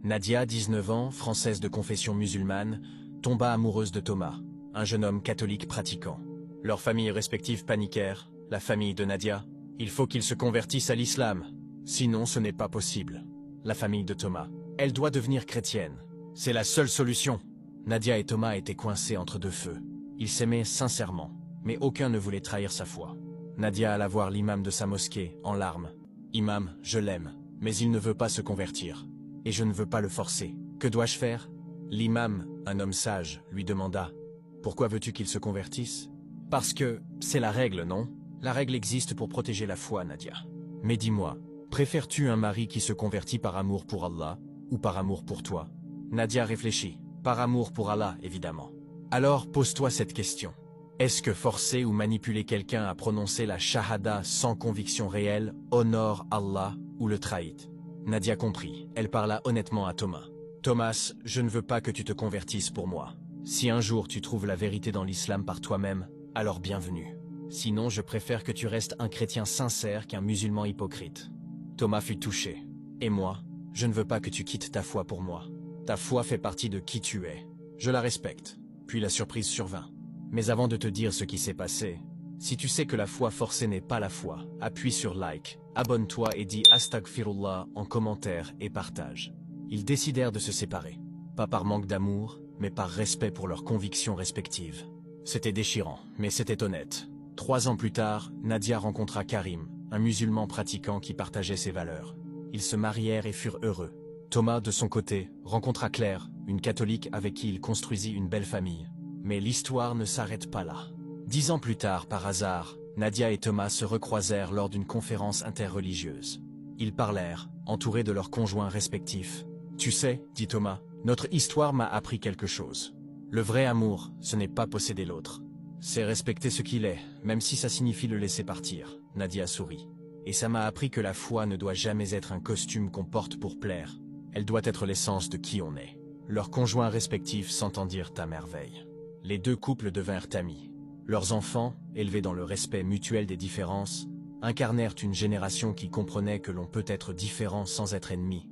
Nadia, 19 ans, française de confession musulmane, tomba amoureuse de Thomas, un jeune homme catholique pratiquant. Leurs familles respectives paniquèrent. La famille de Nadia: il faut qu'il se convertisse à l'islam, sinon ce n'est pas possible. La famille de Thomas: elle doit devenir chrétienne. C'est la seule solution. Nadia et Thomas étaient coincés entre deux feux. Ils s'aimaient sincèrement, mais aucun ne voulait trahir sa foi. Nadia alla voir l'imam de sa mosquée, en larmes. « Imam, je l'aime, mais il ne veut pas se convertir. Et je ne veux pas le forcer. Que dois-je faire ?» L'imam, un homme sage, lui demanda: « Pourquoi veux-tu qu'il se convertisse ?»« Parce que c'est la règle, non ? La règle existe pour protéger la foi, Nadia. Mais dis-moi, préfères-tu un mari qui se convertit par amour pour Allah ou par amour pour toi ?» Nadia réfléchit. « Par amour pour Allah, évidemment. » Alors pose-toi cette question. Est-ce que forcer ou manipuler quelqu'un à prononcer la shahada sans conviction réelle honore Allah ou le trahit? Nadia comprit. Elle parla honnêtement à Thomas. « Thomas, je ne veux pas que tu te convertisses pour moi. Si un jour tu trouves la vérité dans l'islam par toi-même, alors bienvenue. Sinon, je préfère que tu restes un chrétien sincère qu'un musulman hypocrite. » Thomas fut touché. « Et moi, je ne veux pas que tu quittes ta foi pour moi. Ta foi fait partie de qui tu es. Je la respecte. » Puis la surprise survint. « Mais avant de te dire ce qui s'est passé, si tu sais que la foi forcée n'est pas la foi, appuie sur like, abonne-toi et dis Astaghfirullah en commentaire et partage. » Ils décidèrent de se séparer. Pas par manque d'amour, mais par respect pour leurs convictions respectives. C'était déchirant, mais c'était honnête. 3 ans plus tard, Nadia rencontra Karim, un musulman pratiquant qui partageait ses valeurs. Ils se marièrent et furent heureux. Thomas, de son côté, rencontra Claire, une catholique avec qui il construisit une belle famille. Mais l'histoire ne s'arrête pas là. 10 ans plus tard, par hasard, Nadia et Thomas se recroisèrent lors d'une conférence interreligieuse. Ils parlèrent, entourés de leurs conjoints respectifs. « Tu sais, dit Thomas, notre histoire m'a appris quelque chose. Le vrai amour, ce n'est pas posséder l'autre. C'est respecter ce qu'il est, même si ça signifie le laisser partir. » Nadia sourit. « Et ça m'a appris que la foi ne doit jamais être un costume qu'on porte pour plaire. Elle doit être l'essence de qui on est. » Leurs conjoints respectifs s'entendirent à merveille. Les deux couples devinrent amis. Leurs enfants, élevés dans le respect mutuel des différences, incarnèrent une génération qui comprenait que l'on peut être différent sans être ennemi.